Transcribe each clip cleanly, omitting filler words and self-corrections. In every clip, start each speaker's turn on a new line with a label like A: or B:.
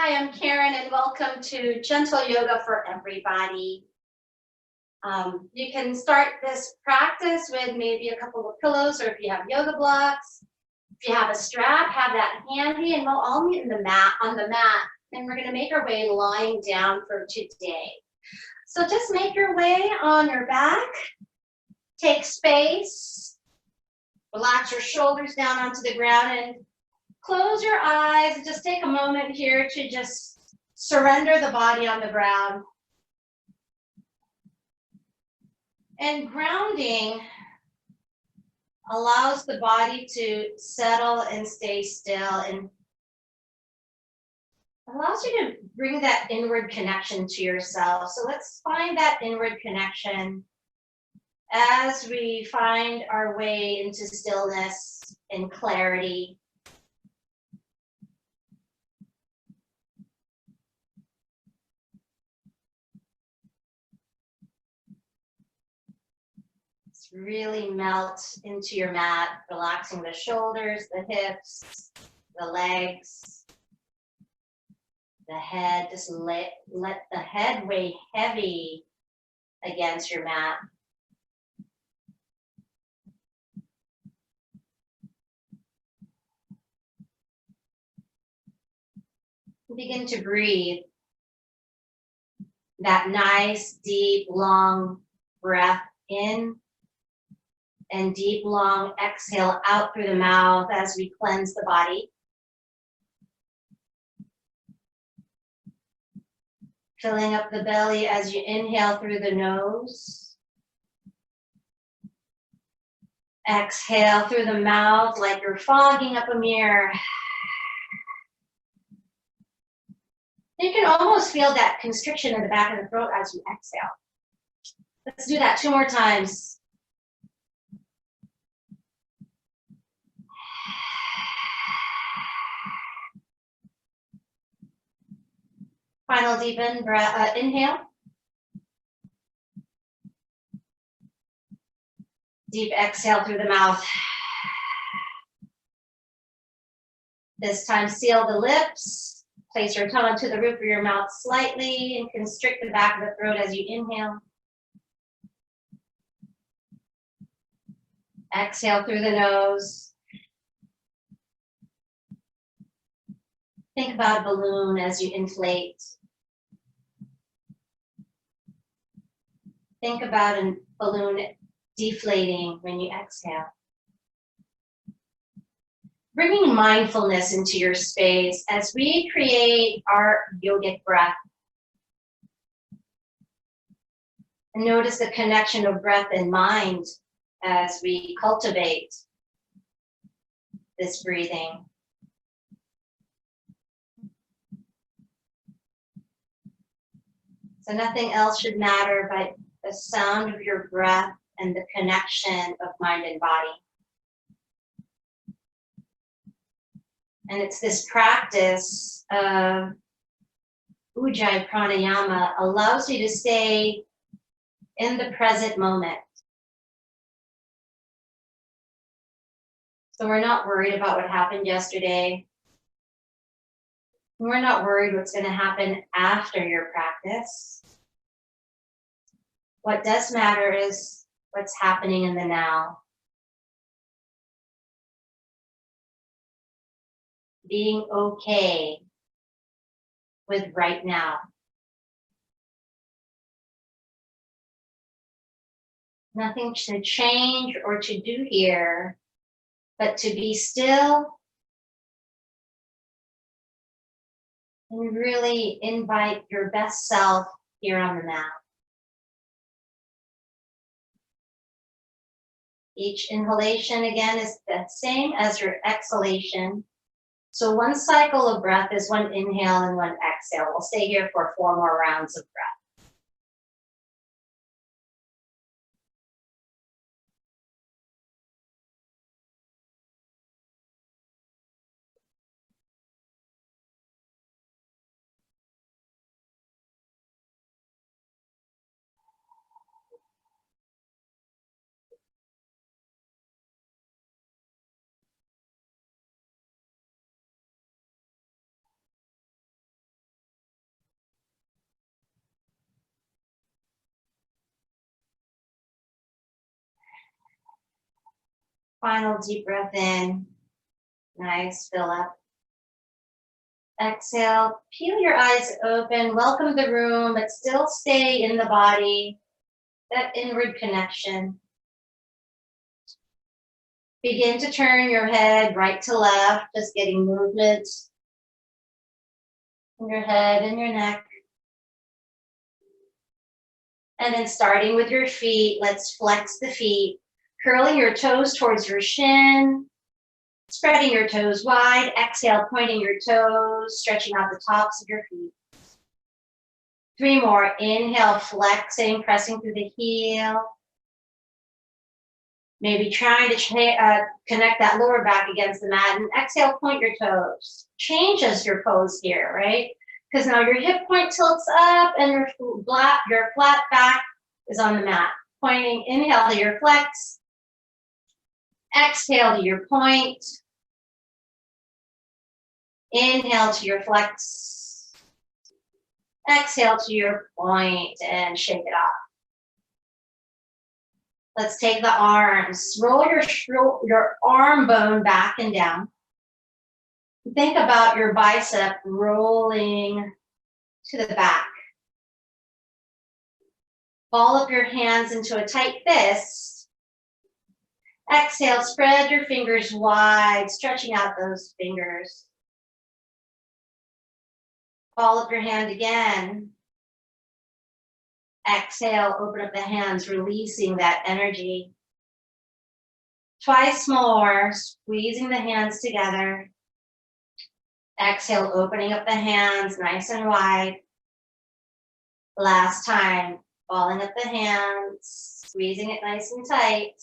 A: Hi, I'm Karen and welcome to Gentle Yoga for Everybody. You can start this practice with maybe a couple of pillows, or if you have yoga blocks. If you have a strap, have that handy, and we'll all meet on the mat, and we're going to make our way lying down for today. So just make your way on your back, take space, relax your shoulders down onto the ground, and close your eyes and just take a moment here to just surrender the body on the ground. And grounding allows the body to settle and stay still and allows you to bring that inward connection to yourself. So let's find that inward connection as we find our way into stillness and clarity. Really melt into your mat, relaxing the shoulders, the hips, the legs, the head. Just let the head weigh heavy against your mat. Begin to breathe that nice, deep, long breath in, and deep, long exhale out through the mouth as we cleanse the body. Filling up the belly as you inhale through the nose. Exhale through the mouth like you're fogging up a mirror. You can almost feel that constriction in the back of the throat as you exhale. Let's do that 2 more times. Final deepen breath, inhale. Deep exhale through the mouth. This time seal the lips. Place your tongue onto the roof of your mouth slightly and constrict the back of the throat as you inhale. Exhale through the nose. Think about a balloon as you inflate. Think about a balloon deflating when you exhale. Bringing mindfulness into your space as we create our yogic breath. And notice the connection of breath and mind as we cultivate this breathing. So nothing else should matter but the sound of your breath and the connection of mind and body. And it's this practice of Ujjayi pranayama allows you to stay in the present moment. So we're not worried about what happened yesterday. We're not worried what's going to happen after your practice. What does matter is what's happening in the now. Being okay with right now. Nothing to change or to do here, but to be still and really invite your best self here on the mat. Each inhalation, again, is the same as your exhalation. So 1 cycle of breath is 1 inhale and 1 exhale. We'll stay here for 4 more rounds of breath. Final deep breath in. Nice, fill up. Exhale, peel your eyes open, welcome the room, but still stay in the body, that inward connection. Begin to turn your head right to left, just getting movement in your head and your neck. And then starting with your feet, let's flex the feet, curling your toes towards your shin, spreading your toes wide. Exhale, pointing your toes, stretching out the tops of your feet. 3 more. Inhale, flexing, pressing through the heel. Maybe trying to connect that lower back against the mat. And exhale, point your toes. Changes your pose here, right? Because now your hip point tilts up and your flat back is on the mat. Pointing, inhale to your flex. Exhale to your point. Inhale to your flex. Exhale to your point and shake it off. Let's take the arms. Roll your arm bone back and down. Think about your bicep rolling to the back. Ball up your hands into a tight fist. Exhale, spread your fingers wide, stretching out those fingers. Ball up your hand again. Exhale, open up the hands, releasing that energy. Twice more, squeezing the hands together. Exhale, opening up the hands nice and wide. Last time, balling up the hands, squeezing it nice and tight.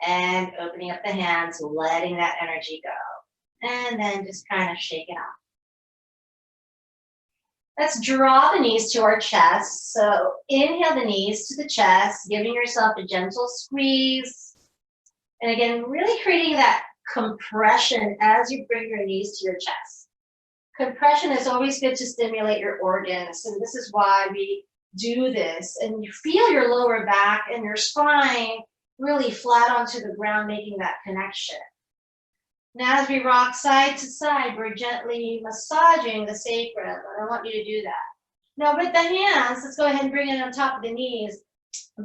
A: And opening up the hands, letting that energy go. And then just kind of shake it off. Let's draw the knees to our chest. So inhale the knees to the chest, giving yourself a gentle squeeze. And again, really creating that compression as you bring your knees to your chest. Compression is always good to stimulate your organs, and this is why we do this. And you feel your lower back and your spine really flat onto the ground, making that connection. Now as we rock side to side, we're gently massaging the sacrum. I want you to do that. Now with the hands, let's go ahead and bring it on top of the knees.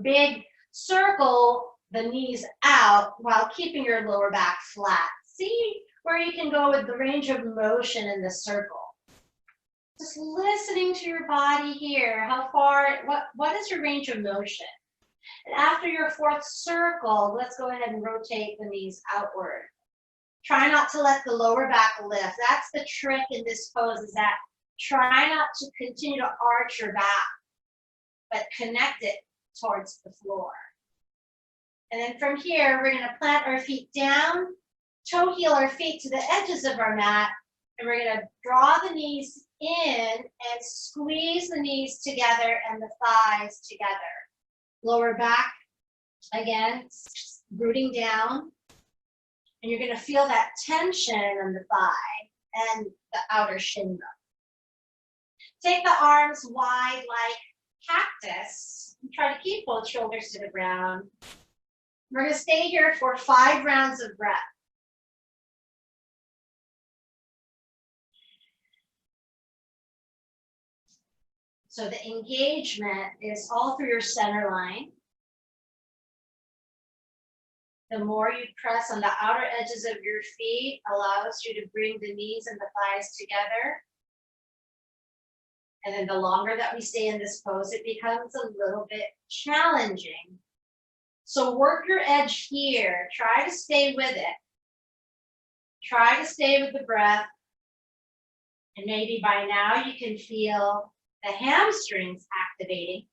A: Big circle the knees out while keeping your lower back flat. See where you can go with the range of motion in the circle. Just listening to your body here. How far, what is your range of motion? And after your 4th circle, let's go ahead and rotate the knees outward. Try not to let the lower back lift. That's the trick in this pose, is that try not to continue to arch your back, but connect it towards the floor. And then from here, we're going to plant our feet down, toe heel our feet to the edges of our mat, and we're going to draw the knees in and squeeze the knees together and the thighs together. Lower back, again, rooting down. And you're going to feel that tension in the thigh and the outer shin bone. Take the arms wide like cactus. And try to keep both shoulders to the ground. We're going to stay here for 5 rounds of breath. So the engagement is all through your center line. The more you press on the outer edges of your feet allows you to bring the knees and the thighs together. And then the longer that we stay in this pose, it becomes a little bit challenging. So work your edge here. Try to stay with it. Try to stay with the breath. And maybe by now you can feel the hamstrings activating.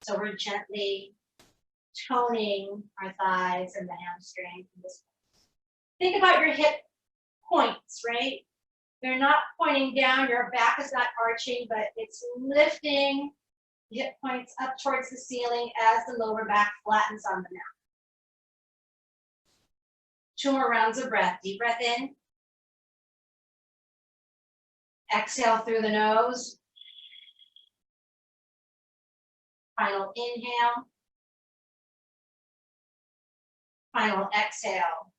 A: So we're gently toning our thighs and the hamstring. Think about your hip points, right? They're not pointing down, your back is not arching, but it's lifting the hip points up towards the ceiling as the lower back flattens on the mat. 2 more rounds of breath. Deep breath in. Exhale through the nose. Final inhale. Final exhale.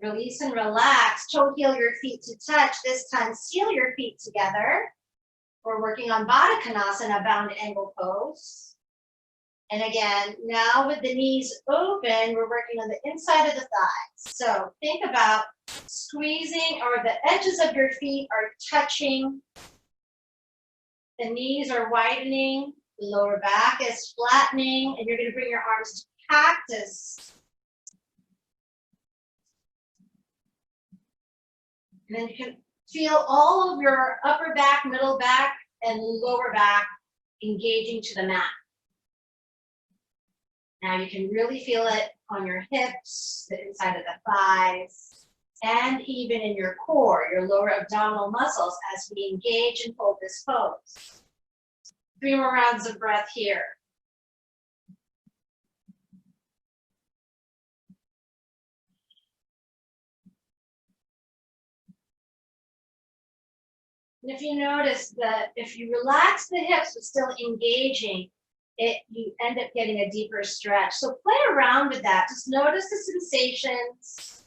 A: Release and relax. Toe heel your feet to touch. This time, seal your feet together. We're working on Baddha Konasana, bound angle pose. And again, now with the knees open, we're working on the inside of the thighs. So think about squeezing, or the edges of your feet are touching. The knees are widening. The lower back is flattening. And you're going to bring your arms to cactus. And then you can feel all of your upper back, middle back, and lower back engaging to the mat. Now you can really feel it on your hips, the inside of the thighs, and even in your core, your lower abdominal muscles as we engage and hold this pose. 3 more rounds of breath here. And if you notice that if you relax the hips but still engaging, you end up getting a deeper stretch. So play around with that. Just notice the sensations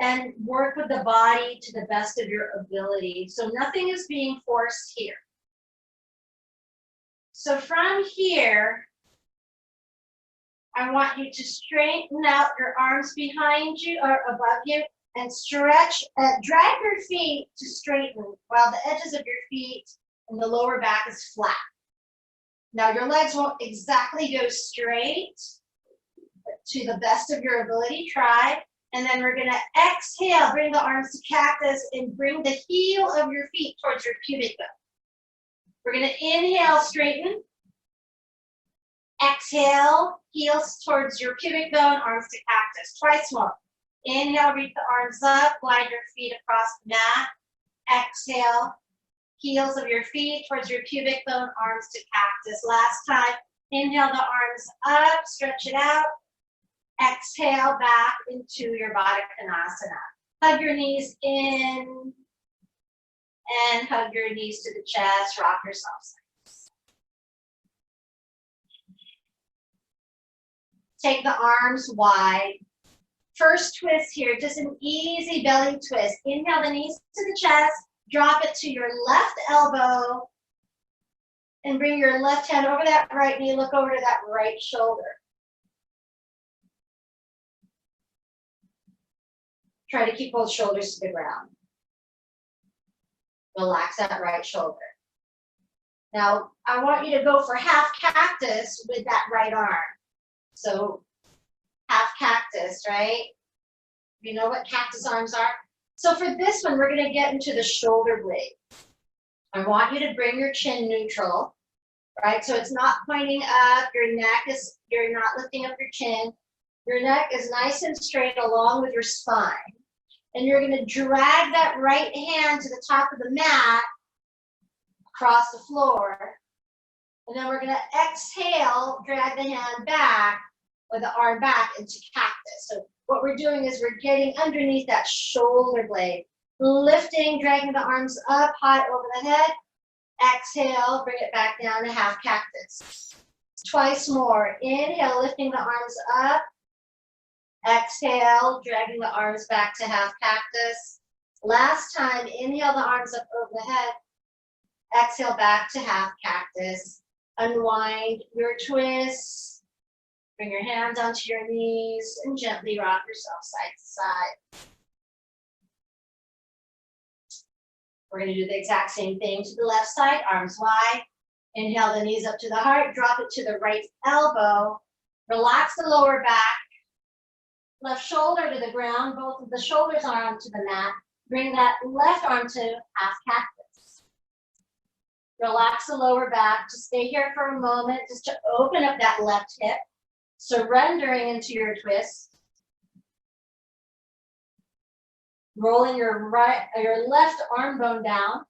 A: and work with the body to the best of your ability. So nothing is being forced here. So from here, I want you to straighten out your arms behind you or above you and stretch, drag your feet to straighten while the edges of your feet and the lower back is flat. Now your legs won't exactly go straight, but to the best of your ability, try. And then we're gonna exhale, bring the arms to cactus and bring the heel of your feet towards your pubic bone. We're gonna inhale, straighten. Exhale, heels towards your pubic bone, arms to cactus. Twice more. Inhale, reach the arms up, glide your feet across the mat. Exhale, heels of your feet towards your pubic bone, arms to cactus. Last time, inhale the arms up, stretch it out. Exhale back into your Baddha Konasana. Hug your knees in and hug your knees to the chest, rock yourself sideways. Take the arms wide. First twist here, just an easy belly twist. Inhale the knees to the chest, drop it to your left elbow, and bring your left hand over that right knee, look over to that right shoulder. Try to keep both shoulders to the ground. Relax that right shoulder. Now, I want you to go for half cactus with that right arm. So, half cactus, right? You know what cactus arms are? So for this one, we're going to get into the shoulder blade. I want you to bring your chin neutral, right? So it's not pointing up, you're not lifting up your chin. Your neck is nice and straight along with your spine. And you're going to drag that right hand to the top of the mat across the floor. And then we're going to exhale, drag the hand back, or the arm back into cactus. So what we're doing is we're getting underneath that shoulder blade, lifting, dragging the arms up high over the head. Exhale, bring it back down to half cactus. Twice more. Inhale, lifting the arms up. Exhale, dragging the arms back to half cactus. Last time, inhale the arms up over the head. Exhale back to half cactus. Unwind your twist. Bring your hands onto your knees and gently rock yourself side to side. We're going to do the exact same thing to the left side, arms wide. Inhale the knees up to the heart, drop it to the right elbow. Relax the lower back. Left shoulder to the ground, both of the shoulders are onto the mat. Bring that left arm to half cactus. Relax the lower back. Just stay here for a moment, just to open up that left hip. Surrendering into your twist. Rolling your left arm bone down.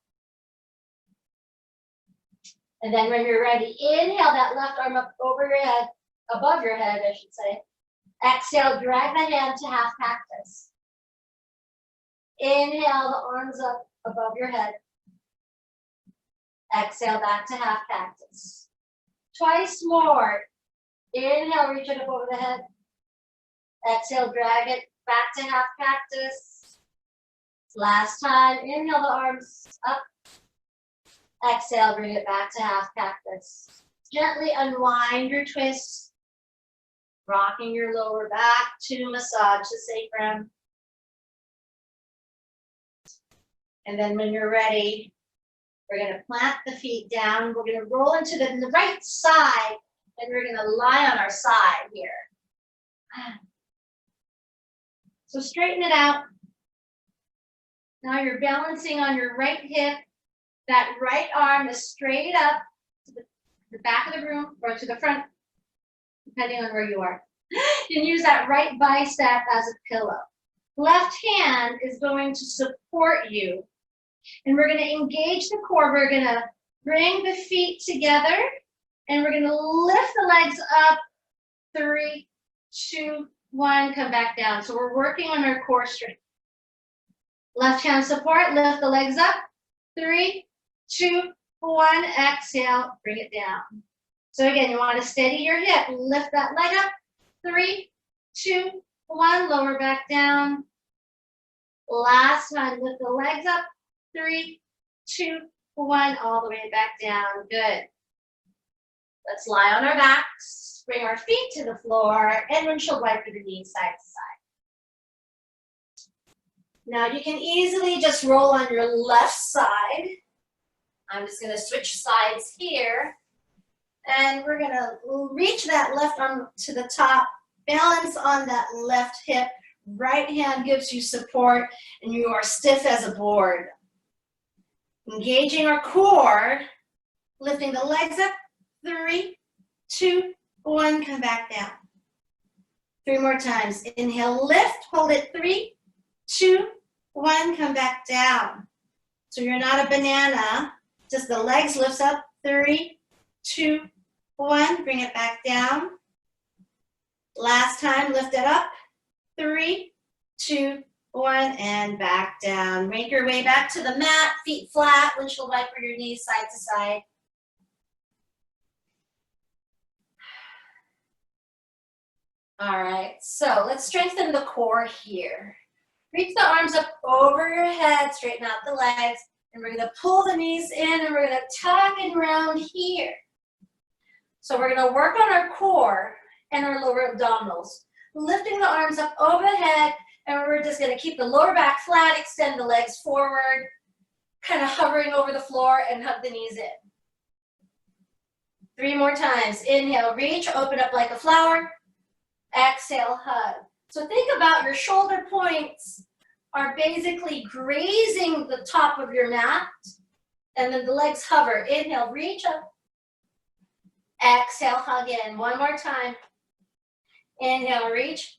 A: And then when you're ready, inhale that left arm up over your head, above your head, I should say. Exhale, drag the hand to half cactus. Inhale the arms up above your head. Exhale back to half cactus. Twice more. Inhale, reach it up over the head. Exhale, drag it back to half cactus. Last time, inhale the arms up. Exhale, bring it back to half cactus. Gently unwind your twist, rocking your lower back to massage the sacrum. And then when you're ready, we're going to plant the feet down. We're going to roll into the right side, and we're going to lie on our side here. So straighten it out. Now you're balancing on your right hip. That right arm is straight up to the back of the room or to the front, depending on where you are. You can use that right bicep as a pillow. Left hand is going to support you. And we're going to engage the core. We're going to bring the feet together. And we're going to lift the legs up. 3, 2, 1, come back down. So we're working on our core strength. Left hand support, lift the legs up. 3, 2, 1, exhale, bring it down. So again, you want to steady your hip. Lift that leg up. 3, 2, 1, lower back down. Last one, lift the legs up. 3, 2, 1, all the way back down. Good. Let's lie on our backs. Bring our feet to the floor and windshield wiper the knees side to side. Now you can easily just roll on your left side. I'm just going to switch sides here. And we're going to reach that left arm to the top, balance on that left hip. Right hand gives you support, and you are stiff as a board. Engaging our core, lifting the legs up. 3, 2, 1, come back down. 3 more times. Inhale, lift, hold it. 3, 2, 1, come back down. So you're not a banana, just the legs lifts up. 3, 2, 1, bring it back down. Last time, lift it up. 3, 2, 1, and back down. Make your way back to the mat, feet flat, windshield wiper your knees side to side. All right, so let's strengthen the core here. Reach the arms up over your head, straighten out the legs, and we're gonna pull the knees in and we're gonna tuck and round here. So we're gonna work on our core and our lower abdominals. Lifting the arms up over the head, and we're just gonna keep the lower back flat, extend the legs forward, kind of hovering over the floor and hug the knees in. 3 more times. Inhale, reach, open up like a flower. Exhale, hug. So think about your shoulder points are basically grazing the top of your mat, and then the legs hover. Inhale, reach up. Exhale, hug in. 1 more time. Inhale, reach.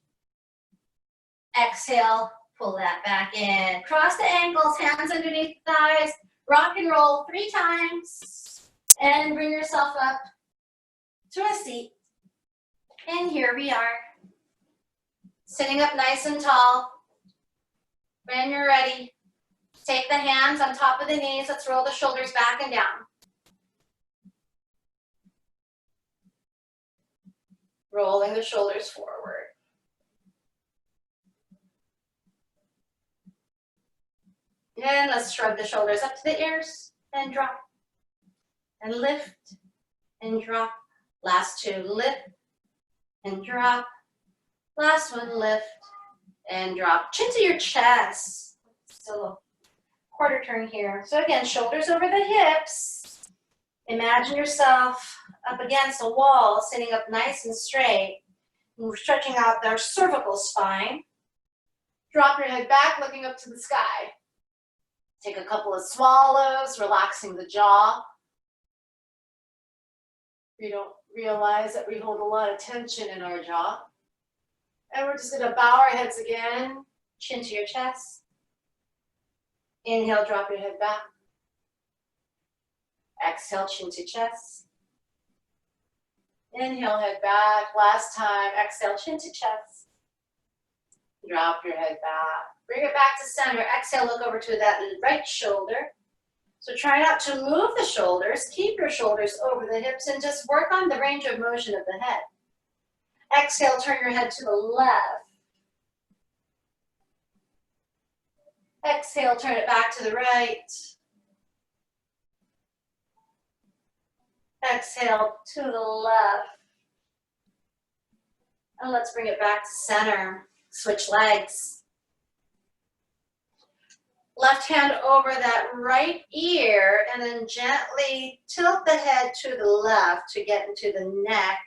A: Exhale, pull that back in. Cross the ankles, hands underneath the thighs. Rock and roll 3 times. And bring yourself up to a seat. And here we are. Sitting up nice and tall. When you're ready, take the hands on top of the knees. Let's roll the shoulders back and down. Rolling the shoulders forward. And let's shrug the shoulders up to the ears and drop. And lift and drop. Last 2, lift and drop. Last one, lift and drop. Chin to your chest. Still a quarter turn here. So again, shoulders over the hips. Imagine yourself up against a wall, sitting up nice and straight. And we're stretching out our cervical spine. Drop your head back, looking up to the sky. Take a couple of swallows, relaxing the jaw. We don't realize that we hold a lot of tension in our jaw. And we're just going to bow our heads again, chin to your chest. Inhale, drop your head back. Exhale, chin to chest. Inhale, head back. Last time, exhale, chin to chest. Drop your head back. Bring it back to center. Exhale, look over to that right shoulder. So try not to move the shoulders. Keep your shoulders over the hips and just work on the range of motion of the head. Exhale, turn your head to the left. Exhale, turn it back to the right. Exhale to the left. And let's bring it back to center. Switch legs. Left hand over that right ear and then gently tilt the head to the left to get into the neck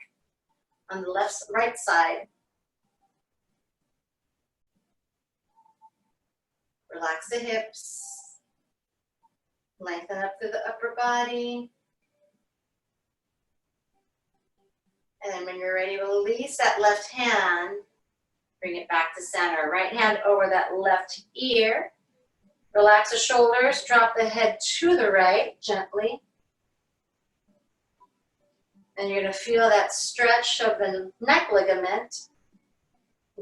A: on the right side. Relax the hips. Lengthen up through the upper body. And then when you're ready, release that left hand. Bring it back to center. Right hand over that left ear. Relax the shoulders. Drop the head to the right gently. And you're going to feel that stretch of the neck ligament.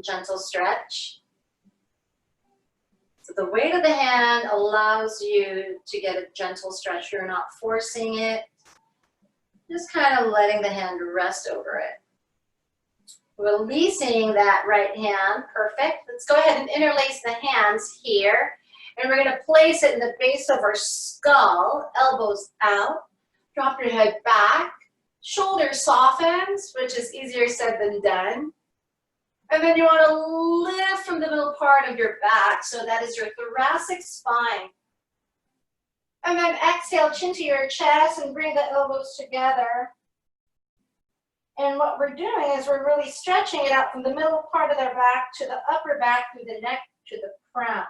A: Gentle stretch. So the weight of the hand allows you to get a gentle stretch. You're not forcing it. Just kind of letting the hand rest over it. Releasing that right hand. Perfect. Let's go ahead and interlace the hands here. And we're going to place it in the base of our skull. Elbows out. Drop your head back. Shoulders softens, which is easier said than done. And then you want to lift from the middle part of your back. So that is your thoracic spine. And then exhale, chin to your chest and bring the elbows together. And what we're doing is we're really stretching it out from the middle part of their back to the upper back, through the neck to the crown.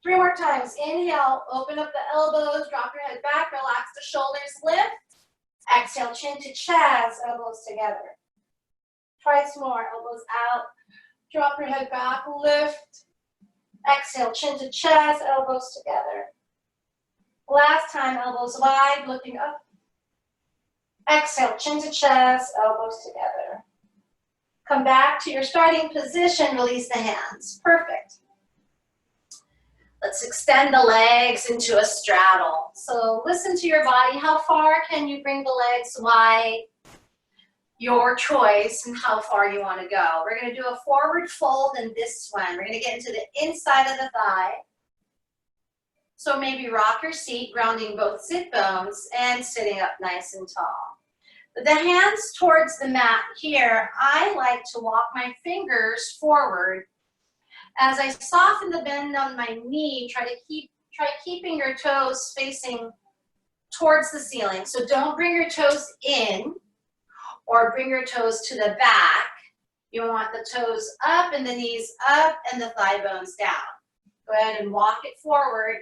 A: 3 more times. Inhale, open up the elbows, drop your head back, relax the shoulders, lift. Exhale, chin to chest, elbows together. Twice more, elbows out. Drop your head back, lift. Exhale, chin to chest, elbows together. Last time, elbows wide, looking up. Exhale, chin to chest, elbows together. Come back to your starting position, release the hands. Perfect. Let's extend the legs into a straddle. So listen to your body. How far can you bring the legs wide? Your choice and how far you want to go. We're going to do a forward fold in this one. We're going to get into the inside of the thigh. So maybe rock your seat, grounding both sit bones and sitting up nice and tall. With the hands towards the mat here, I like to walk my fingers forward. As I soften the bend on my knee, try keeping your toes facing towards the ceiling. So don't bring your toes in or bring your toes to the back. You want the toes up and the knees up and the thigh bones down. Go ahead and walk it forward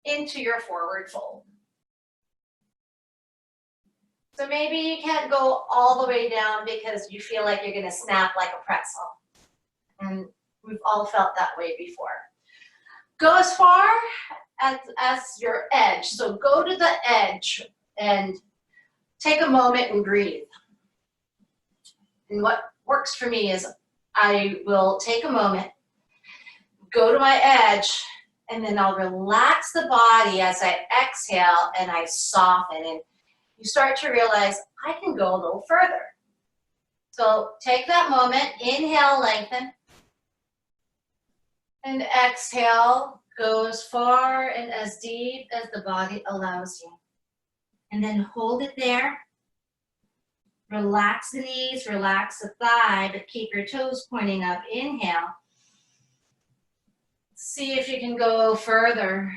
A: into your forward fold. So maybe you can't go all the way down because you feel like you're going to snap like a pretzel. And we've all felt that way before. Go as far as your edge. So go to the edge and take a moment and breathe. And what works for me is I will take a moment, go to my edge, and then I'll relax the body as I exhale and I soften. And you start to realize I can go a little further. So take that moment, inhale, lengthen. And exhale, go as far and as deep as the body allows you. And then hold it there. Relax the knees, relax the thigh, but keep your toes pointing up. Inhale. See if you can go further.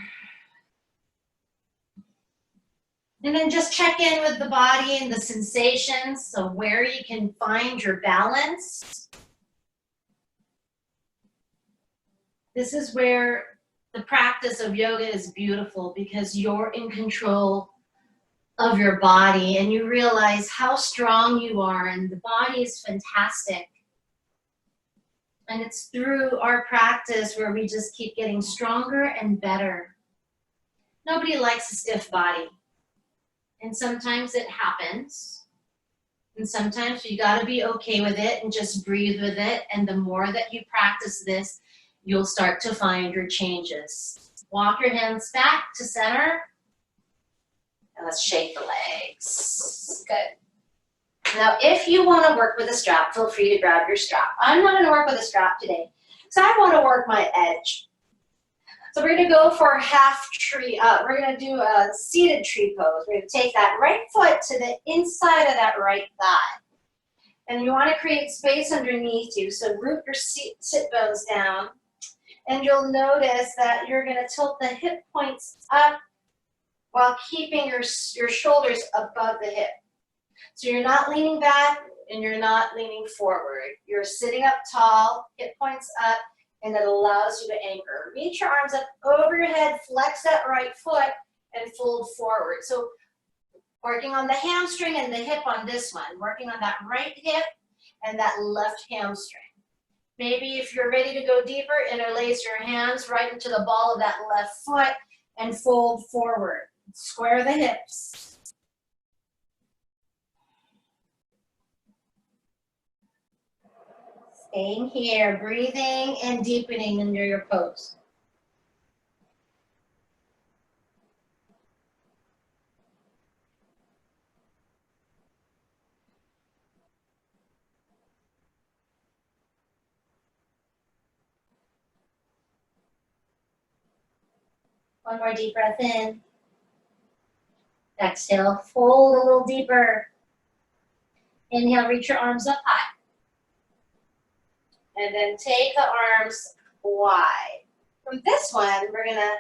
A: And then just check in with the body and the sensations, so where you can find your balance. This is where the practice of yoga is beautiful because you're in control of your body and you realize how strong you are, and the body is fantastic. And it's through our practice where we just keep getting stronger and better. Nobody likes a stiff body. And sometimes it happens. And sometimes you gotta be okay with it and just breathe with it. And the more that you practice this, you'll start to find your changes. Walk your hands back to center. And let's shake the legs. Good. Now, if you want to work with a strap, feel free to grab your strap. I'm not going to work with a strap today. So I want to work my edge. So we're going to go for a half tree up. We're going to do a seated tree pose. We're going to take that right foot to the inside of that right thigh. And you want to create space underneath you. So root your sit bones down. And you'll notice that you're going to tilt the hip points up while keeping your shoulders above the hip. So you're not leaning back and you're not leaning forward. You're sitting up tall, hip points up, and it allows you to anchor. Reach your arms up over your head, flex that right foot, and fold forward. So working on the hamstring and the hip on this one, working on that right hip and that left hamstring. Maybe if you're ready to go deeper, interlace your hands right into the ball of that left foot and fold forward. Square the hips. Staying here, breathing and deepening into your pose. One more deep breath in. Exhale, fold a little deeper. Inhale, reach your arms up high. And then take the arms wide. From this one, we're gonna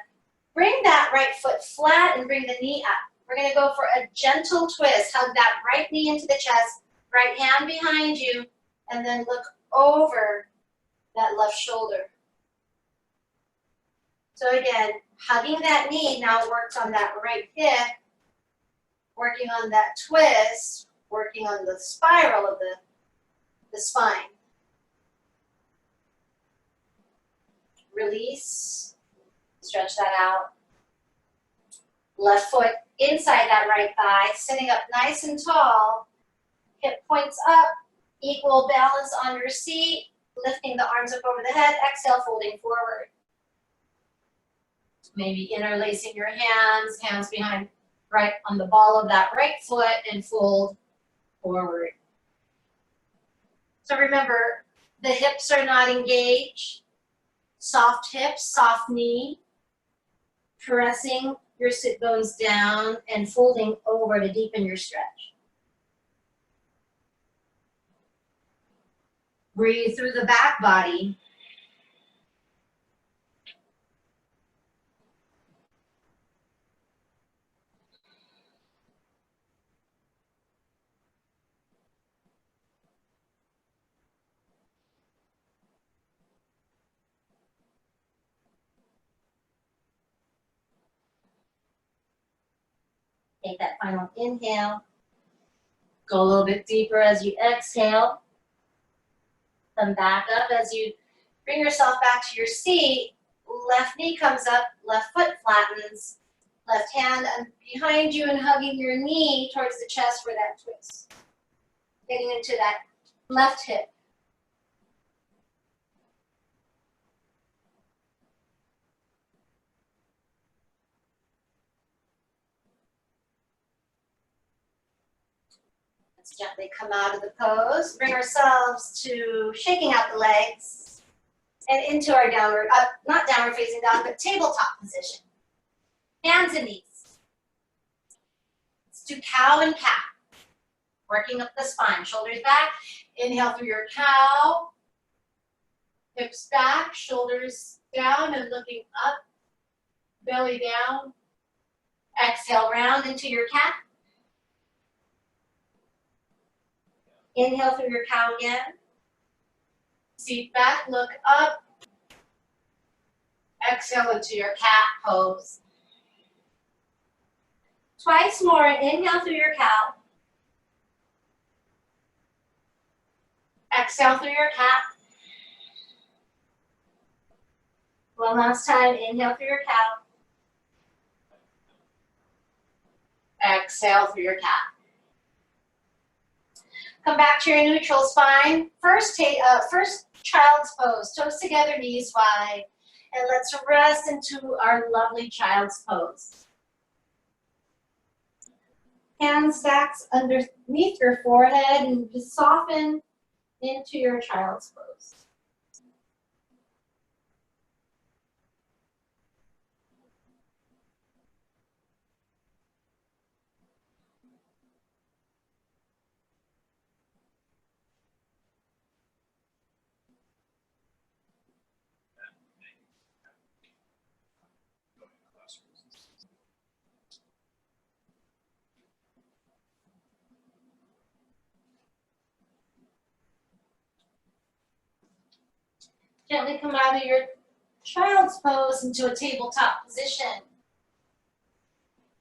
A: bring that right foot flat and bring the knee up. We're gonna go for a gentle twist. Hug that right knee into the chest, right hand behind you, and then look over that left shoulder. So again, hugging that knee now works on that right hip, working on that twist, working on the spiral of the spine. Release, stretch that out. Left foot inside that right thigh, sitting up nice and tall. Hip points up, equal balance on your seat, lifting the arms up over the head, exhale, folding forward. Maybe interlacing your hands, hands behind, right on the ball of that right foot and fold forward. So remember, the hips are not engaged. Soft hips, soft knee, pressing your sit bones down and folding over to deepen your stretch. Breathe through the back body. Take that final inhale. Go a little bit deeper as you exhale. Come back up as you bring yourself back to your seat. Left knee comes up, left foot flattens, left hand behind you and hugging your knee towards the chest for that twist. Getting into that left hip. Let's gently come out of the pose. Bring ourselves to shaking out the legs and into our downward, not downward facing dog, but tabletop position. Hands and knees. Let's do cow and cat. Working up the spine, shoulders back. Inhale through your cow. Hips back, shoulders down and looking up. Belly down. Exhale, round into your cat. Inhale through your cow again. Seat back, look up. Exhale into your cat pose. Twice more, inhale through your cow. Exhale through your cat. One last time, inhale through your cow. Exhale through your cat. Come back to your neutral spine. First child's pose, toes together, knees wide. And let's rest into our lovely child's pose. Hands stacked underneath your forehead and just soften into your child's pose. Gently come out of your child's pose into a tabletop position.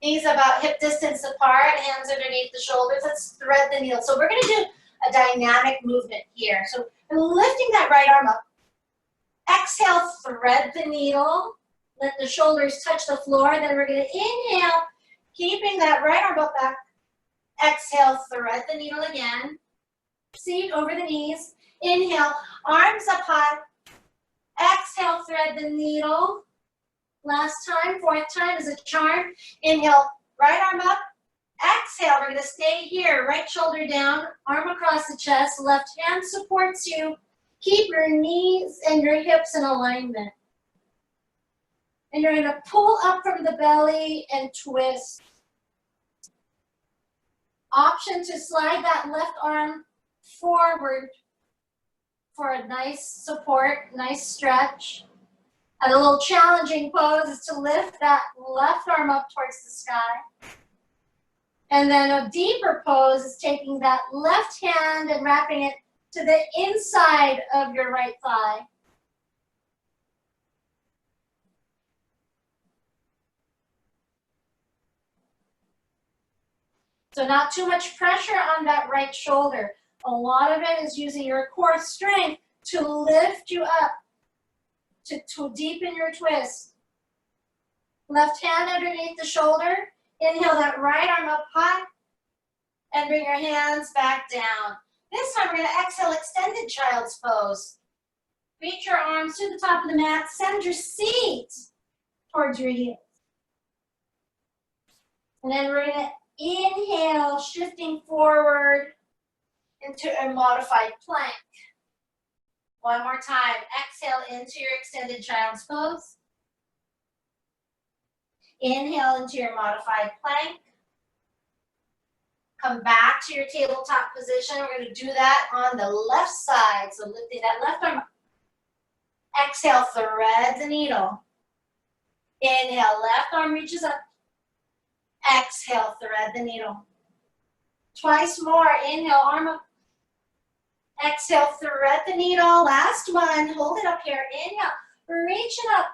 A: Knees about hip distance apart, hands underneath the shoulders. Let's thread the needle. So we're going to do a dynamic movement here. So I'm lifting that right arm up. Exhale, thread the needle. Let the shoulders touch the floor. Then we're going to inhale, keeping that right arm up back. Exhale, thread the needle again. Seat over the knees. Inhale, arms up high. Exhale, thread the needle. Last time, fourth time is a charm. Inhale, right arm up. Exhale, we're going to stay here. Right shoulder down, arm across the chest. Left hand supports you. Keep your knees and your hips in alignment. And you're going to pull up from the belly and twist. Option to slide that left arm forward for a nice support, nice stretch. And a little challenging pose is to lift that left arm up towards the sky. And then a deeper pose is taking that left hand and wrapping it to the inside of your right thigh. So not too much pressure on that right shoulder. A lot of it is using your core strength to lift you up, to deepen your twist. Left hand underneath the shoulder. Inhale that right arm up high and bring your hands back down. This time we're going to exhale, extended child's pose. Reach your arms to the top of the mat. Send your seat towards your heels. And then we're going to inhale, shifting forward into a modified plank. One more time. Exhale into your extended child's pose. Inhale into your modified plank. Come back to your tabletop position. We're going to do that on the left side. So lifting that left arm up. Exhale, thread the needle. Inhale, left arm reaches up. Exhale, thread the needle. Twice more. Inhale, arm up. Exhale, thread the needle. Last one. Hold it up here. Inhale, reach it up.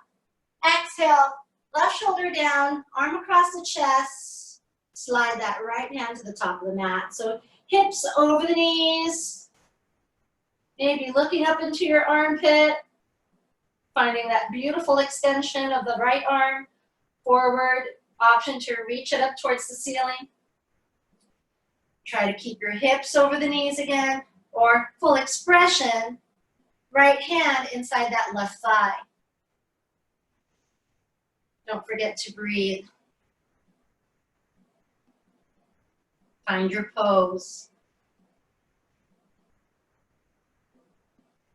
A: Exhale, left shoulder down, arm across the chest. Slide that right hand to the top of the mat. So hips over the knees. Maybe looking up into your armpit. Finding that beautiful extension of the right arm forward. Option to reach it up towards the ceiling. Try to keep your hips over the knees again. Or full expression, right hand inside that left thigh. Don't forget to breathe. Find your pose.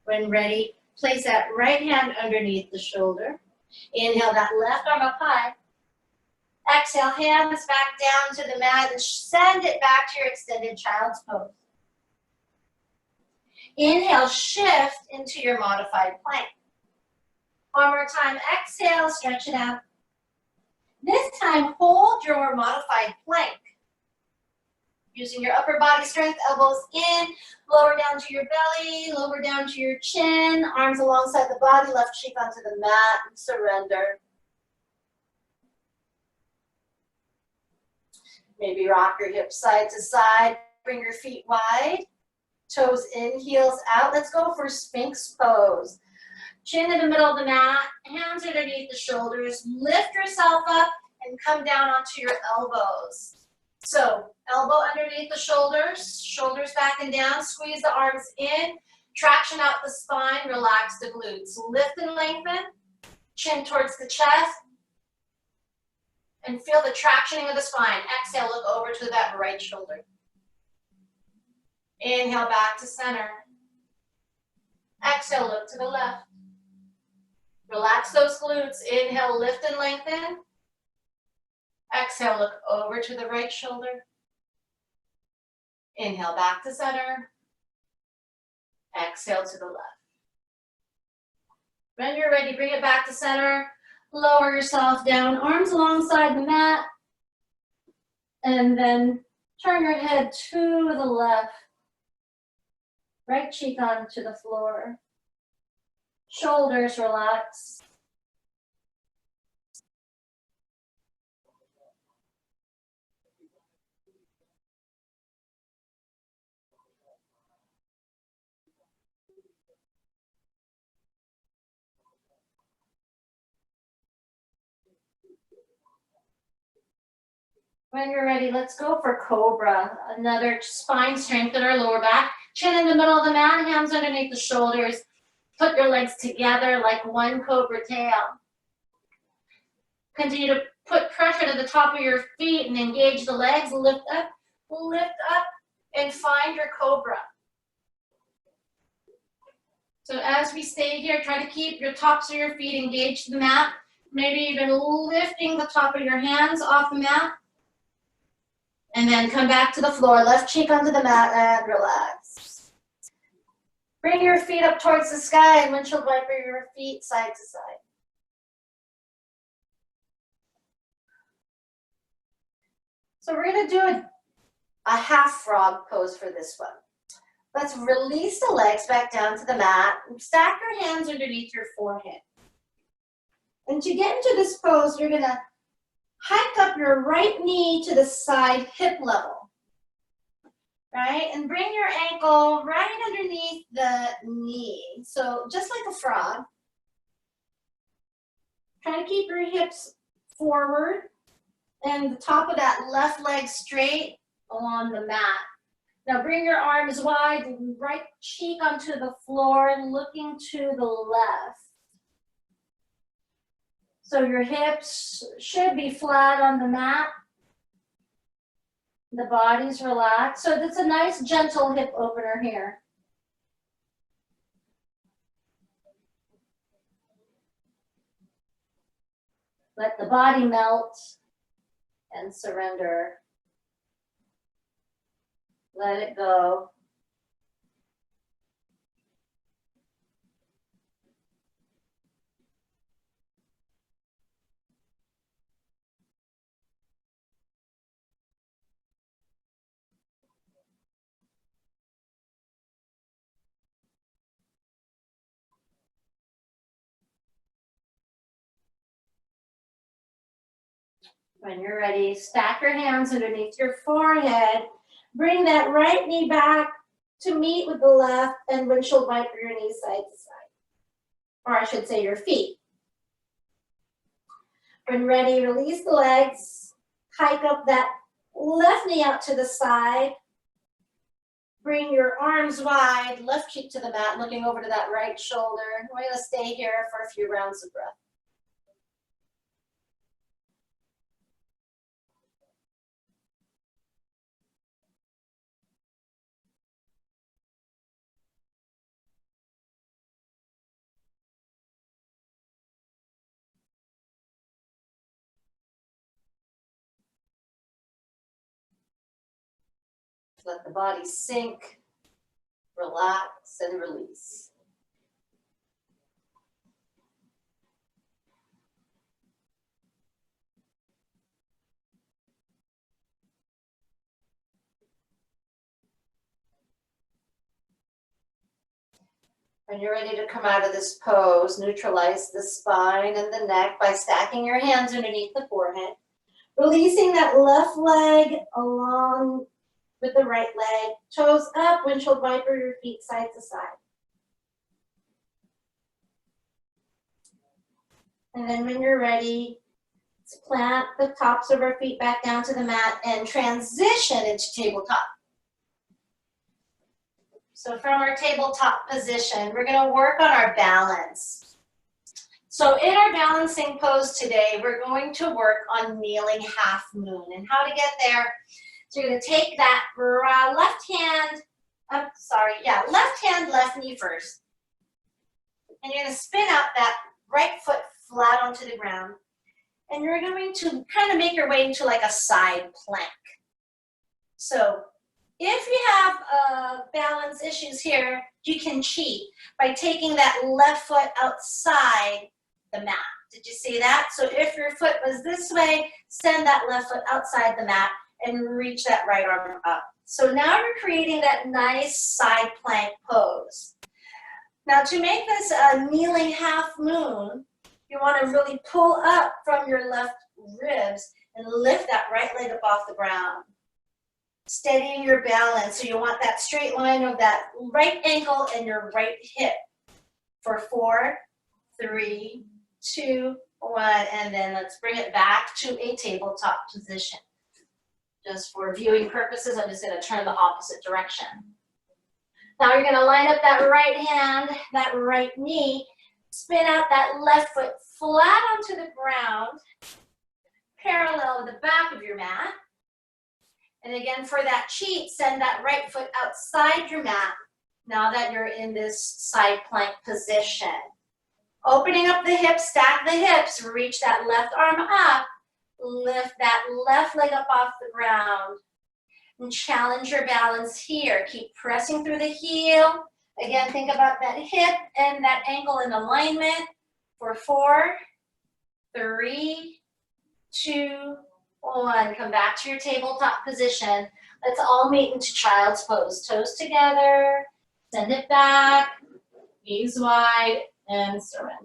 A: When ready, place that right hand underneath the shoulder. Inhale that left arm up high. Exhale, hands back down to the mat and send it back to your extended child's pose. Inhale, shift into your modified plank. One more time, exhale, stretch it out. This time, hold your modified plank. Using your upper body strength, elbows in, lower down to your belly, lower down to your chin, arms alongside the body, left cheek onto the mat, and surrender. Maybe rock your hips side to side, bring your feet wide. Toes in, heels out. Let's go for Sphinx pose. Chin in the middle of the mat, hands underneath the shoulders. Lift yourself up and come down onto your elbows. So, elbow underneath the shoulders, shoulders back and down. Squeeze the arms in, traction out the spine, relax the glutes. Lift and lengthen, chin towards the chest, and feel the tractioning of the spine. Exhale, look over to that right shoulder. Inhale back to center. Exhale, look to the left. Relax those glutes. Inhale, lift and lengthen. Exhale, look over to the right shoulder. Inhale back to center. Exhale to the left. When you're ready, bring it back to center. Lower yourself down, arms alongside the mat. And then turn your head to the left. Right cheek onto the floor. Shoulders relax. When you're ready, let's go for Cobra. Another spine strength in our lower back. Chin in the middle of the mat, hands underneath the shoulders. Put your legs together like one cobra tail. Continue to put pressure to the top of your feet and engage the legs. Lift up, and find your cobra. So as we stay here, try to keep your tops of your feet engaged to the mat. Maybe even lifting the top of your hands off the mat. And then come back to the floor, left cheek onto the mat and relax. Bring your feet up towards the sky and windshield wiper your feet side to side. So we're gonna do a half frog pose for this one. Let's release the legs back down to the mat and stack your hands underneath your forehead. And to get into this pose, you're gonna hike up your right knee to the side hip level, right? And bring your ankle right underneath the knee. So just like a frog. Try to keep your hips forward and the top of that left leg straight along the mat. Now bring your arms wide, right cheek onto the floor, looking to the left. So your hips should be flat on the mat. The body's relaxed. So that's a nice gentle hip opener here. Let the body melt and surrender. Let it go. When you're ready, stack your hands underneath your forehead. Bring that right knee back to meet with the left and windshield wiper your knees side to side. Or I should say your feet. When ready, release the legs. Hike up that left knee out to the side. Bring your arms wide, left cheek to the mat, looking over to that right shoulder. We're going to stay here for a few rounds of breath. Let the body sink, relax, and release. When you're ready to come out of this pose, neutralize the spine and the neck by stacking your hands underneath the forehead. Releasing that left leg along with the right leg. Toes up, windshield wiper your feet side to side. And then when you're ready, let's plant the tops of our feet back down to the mat and transition into tabletop. So from our tabletop position, we're going to work on our balance. So in our balancing pose today, we're going to work on kneeling half moon. And how to get there, so you're going to take that left hand, left knee first. And you're going to spin out that right foot flat onto the ground. And you're going to kind of make your way into like a side plank. So if you have balance issues here, you can cheat by taking that left foot outside the mat. Did you see that? So if your foot was this way, send that left foot outside the mat and reach that right arm up. So now you're creating that nice side plank pose.
B: Now to make this a kneeling half moon, you want to really pull up from your left ribs and lift that right leg up off the ground. Steadying your balance, so you want that straight line of that right ankle and your right hip. For 4, 3, 2, 1, and then let's bring it back to a tabletop position. Just for viewing purposes, I'm just going to turn the opposite direction. Now you're going to line up that right hand, that right knee, spin out that left foot flat onto the ground, parallel with the back of your mat. And again, for that cheat, send that right foot outside your mat now that you're in this side plank position. Opening up the hips, stack the hips, reach that left arm up, lift that left leg up off the ground, and challenge your balance here. Keep pressing through the heel. Again, think about that hip and that ankle in alignment for 4, 3, 2, 1. Come back to your tabletop position. Let's all meet into child's pose. Toes together, send it back, knees wide, and surrender.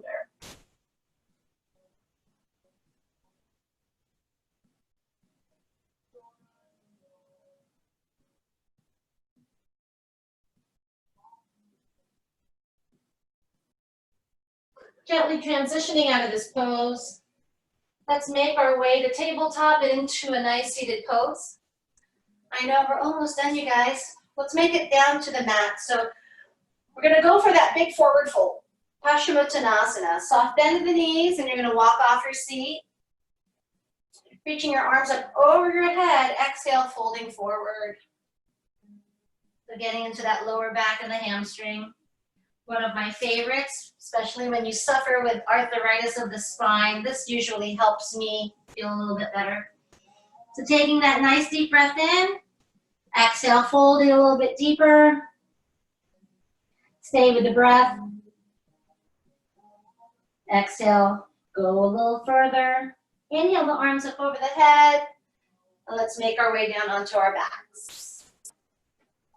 B: Gently transitioning out of this pose. Let's make our way to tabletop into a nice seated pose. I know we're almost done, you guys. Let's make it down to the mat. So we're going to go for that big forward fold. Paschimottanasana. Soft bend of the knees, and you're going to walk off your seat. Reaching your arms up over your head. Exhale, folding forward. So getting into that lower back of the hamstring. One of my favorites, especially when you suffer with arthritis of the spine. This usually helps me feel a little bit better. So taking that nice deep breath in. Exhale, folding a little bit deeper. Stay with the breath. Exhale, go a little further. Inhale the arms up over the head. And let's make our way down onto our backs.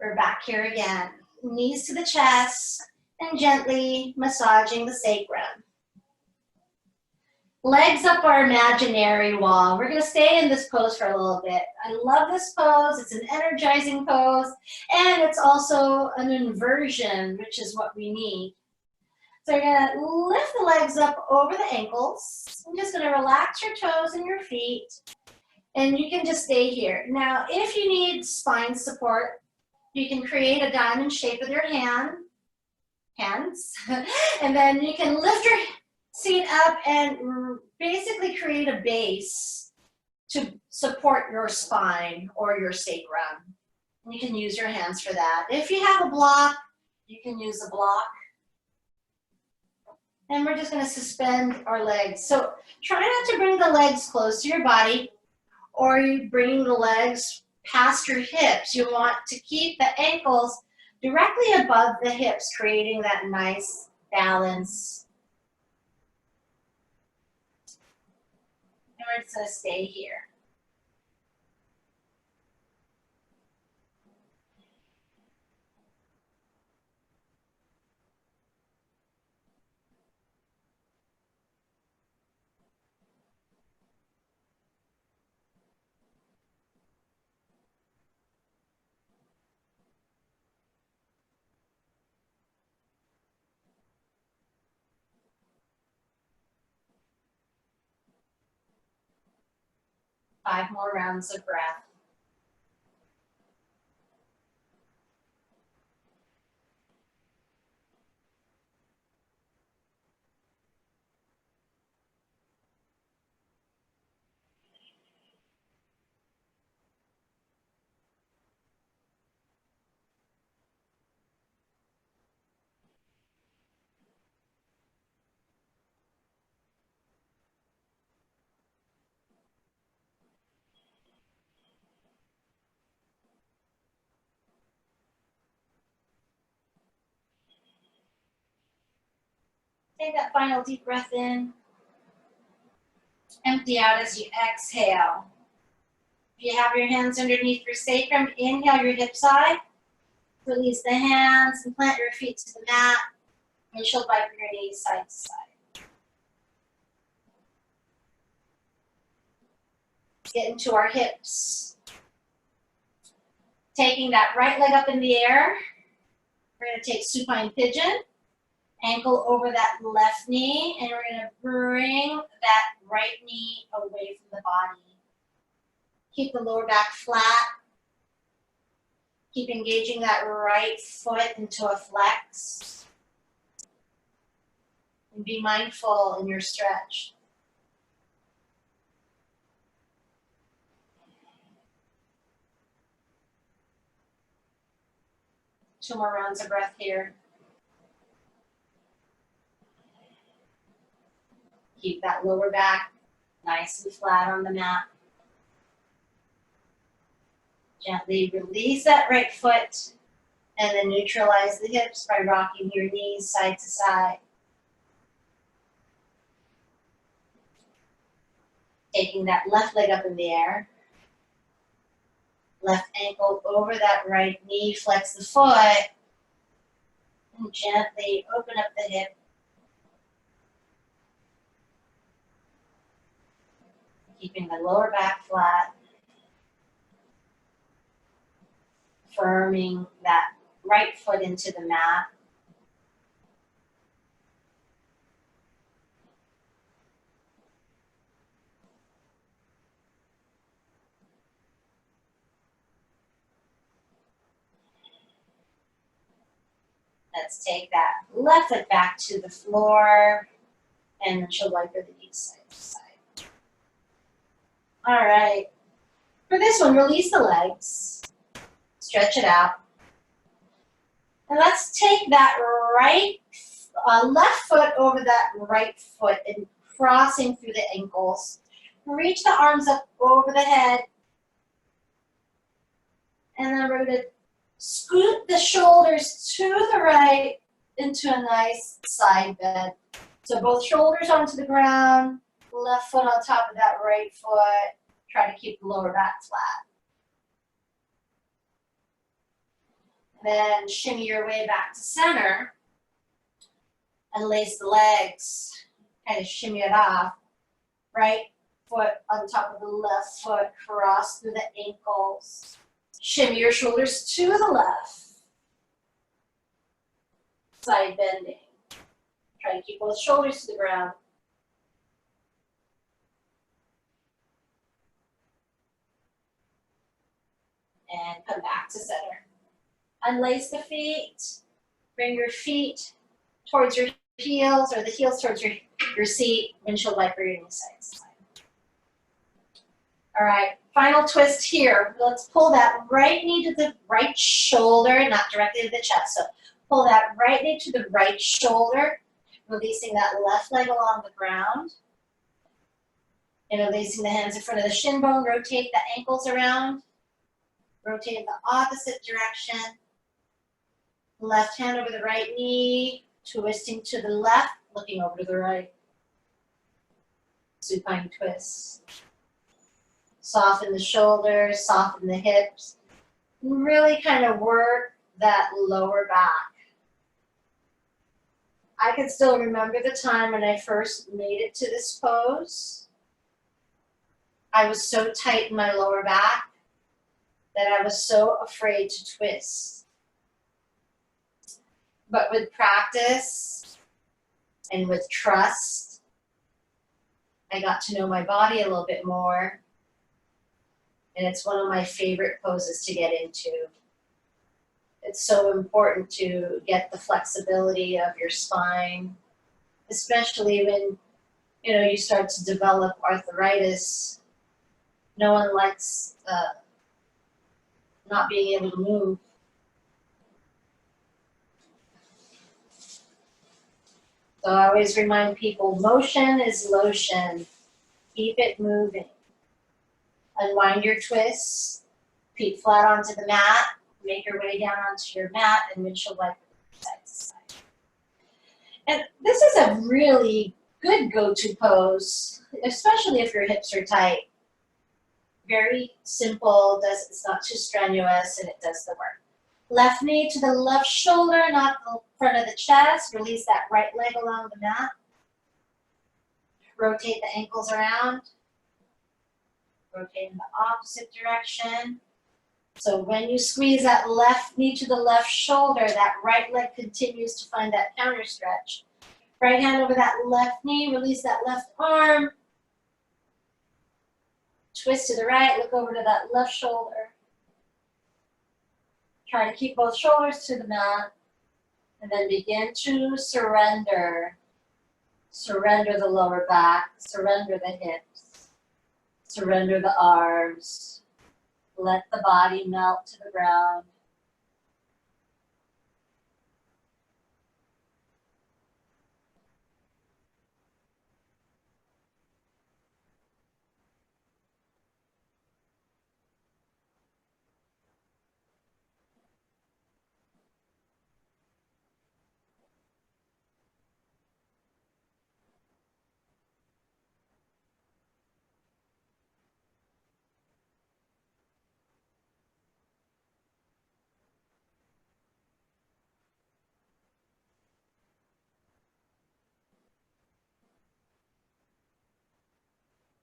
B: We're back here again. Knees to the chest and gently massaging the sacrum. Legs up our imaginary wall. We're going to stay in this pose for a little bit. I love this pose. It's an energizing pose. And it's also an inversion, which is what we need. So you're going to lift the legs up over the ankles. I'm just going to relax your toes and your feet. And you can just stay here. Now, if you need spine support, you can create a diamond shape with your hands. And then you can lift your seat up and basically create a base to support your spine or your sacrum. And you can use your hands for that. If you have a block, you can use a block. And we're just going to suspend our legs. So try not to bring the legs close to your body, or you bring the legs past your hips. You want to keep the ankles directly above the hips, creating that nice balance. And we're just going to stay here. Five more rounds of breath. Take that final deep breath in. Empty out as you exhale. If you have your hands underneath your sacrum, inhale your hips high. Release the hands and plant your feet to the mat.
A: Windshield wiper your knees side to side. Get into our hips. Taking that right leg up in the air, we're going to take supine pigeon, ankle over that left knee, and we're going to bring that right knee away from the body. Keep the lower back flat. Keep engaging that right foot into a flex. And be mindful in your stretch. 2 more rounds of breath here. Keep that lower back nice and flat on the mat. Gently release that right foot and then neutralize the hips by rocking your knees side to side. Taking that left leg up in the air. Left ankle over that right knee, flex the foot, and gently open up the hip. Keeping the lower back flat. Firming that right foot into the mat. Let's take that left foot back to the floor and windshield wiper the knees side to side. All right. For this one, release the legs. Stretch it out. And let's take that left foot over that right foot and crossing through the ankles. Reach the arms up over the head. And then we're going to scoot the shoulders to the right into a nice side bend. So both shoulders onto the ground, left foot on top of that right foot. Try to keep the lower back flat. Then shimmy your way back to center and lace the legs. Kind of shimmy it off. Right foot on top of the left foot, cross through the ankles. Shimmy your shoulders to the left. Side bending. Try to keep both shoulders to the ground. And come back to center. Unlace the feet. Bring your feet towards your heels or the heels towards your seat. Windshield wiper your knees side to side. All right, final twist here. Let's pull that right knee to the right shoulder, not directly to the chest. So pull that right knee to the right shoulder, releasing that left leg along the ground. And releasing the hands in front of the shin bone. Rotate the ankles around. Rotate in the opposite direction. Left hand over the right knee, twisting to the left, looking over to the right. Supine twist. Soften the shoulders, soften the hips. Really kind of work that lower back. I can still remember the time when I first made it to this pose. I was so tight in my lower back that I was so afraid to twist. But with practice and with trust, I got to know my body a little bit more. And it's one of my favorite poses to get into. It's so important to get the flexibility of your spine, especially when you start to develop arthritis. No one likes not being able to move. So I always remind people, motion is lotion. Keep it moving. Unwind your twists, feet flat onto the mat, make your way down onto your mat, and windshield wiper side to side. And this is a really good go-to pose, especially if your hips are tight. Very simple, it's not too strenuous, and it does the work.
B: Left knee to the left shoulder, not the front of the chest. Release that right leg along the mat. Rotate the ankles around. Rotate in the opposite direction. So when you squeeze that left knee to the left shoulder, that right leg continues to find that counter stretch. Right hand over that left knee, release that left arm. Twist to the right, look over to that left shoulder. Try to keep both shoulders to the mat. And then begin to surrender. Surrender the lower back, surrender the hips, surrender the arms. Let the body melt to the ground.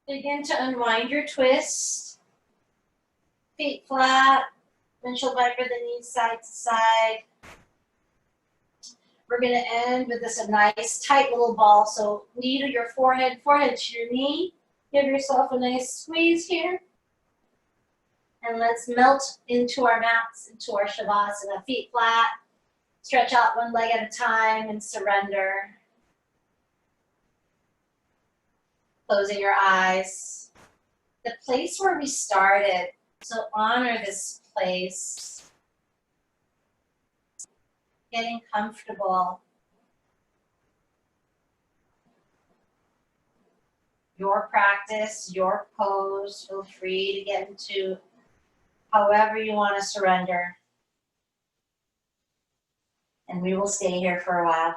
B: Begin to unwind your twist. Feet flat, windshield wiper the knees side to side. We're going to end with this a nice tight little ball. So knee to your forehead, forehead to your knee. Give yourself a nice squeeze here. And let's melt into our mats, into our shavasana. Feet flat, stretch out one leg at a time and surrender. Closing your eyes. The place where we started, so honor this place. Getting comfortable. Your practice, your pose, feel free to get into however you want to surrender. And we will stay here for a while.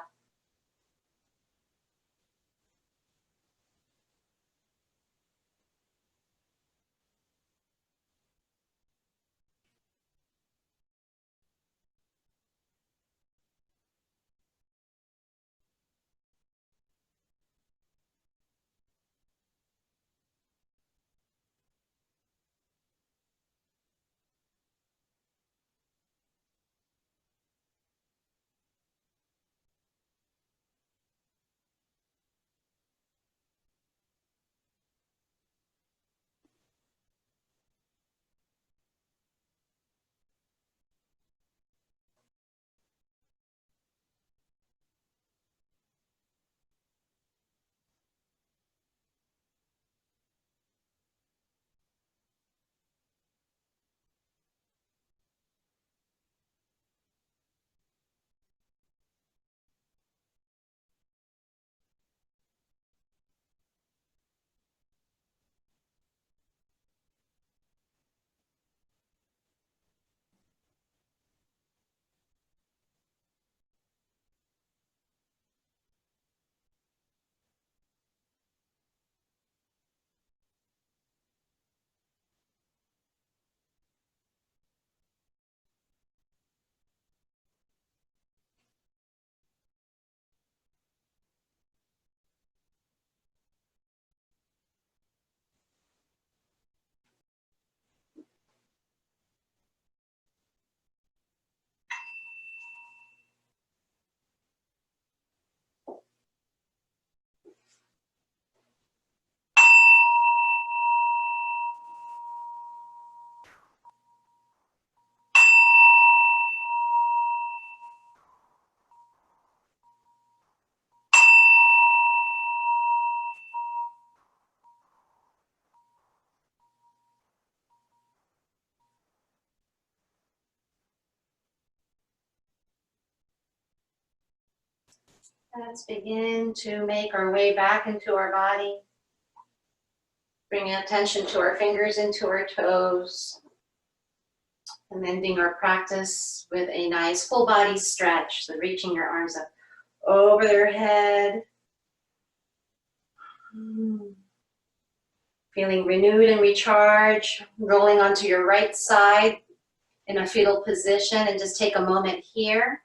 B: Let's begin to make our way back into our body. Bringing attention to our fingers, into our toes. And ending our practice with a nice full body stretch. So reaching your arms up over their head. Feeling renewed and recharged. Rolling onto your right side.
A: in a fetal position and just take a moment here.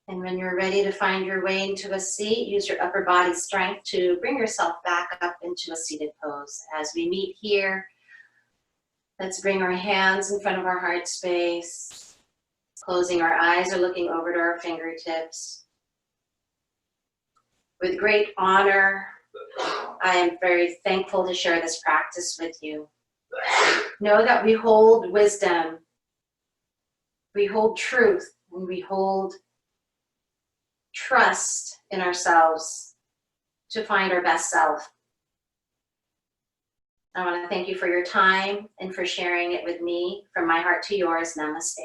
A: And when you're ready to find your way into a seat, use your upper body strength to bring yourself back up into a seated pose. As we meet here, let's bring our hands in front of our heart space, closing our eyes or looking over to our fingertips. With great honor, I am very thankful to share this practice with you. Know that we hold wisdom, we hold truth, and we hold trust in ourselves to find our best self. I want to thank you for your time and for sharing it with me. From my heart to yours, namaste.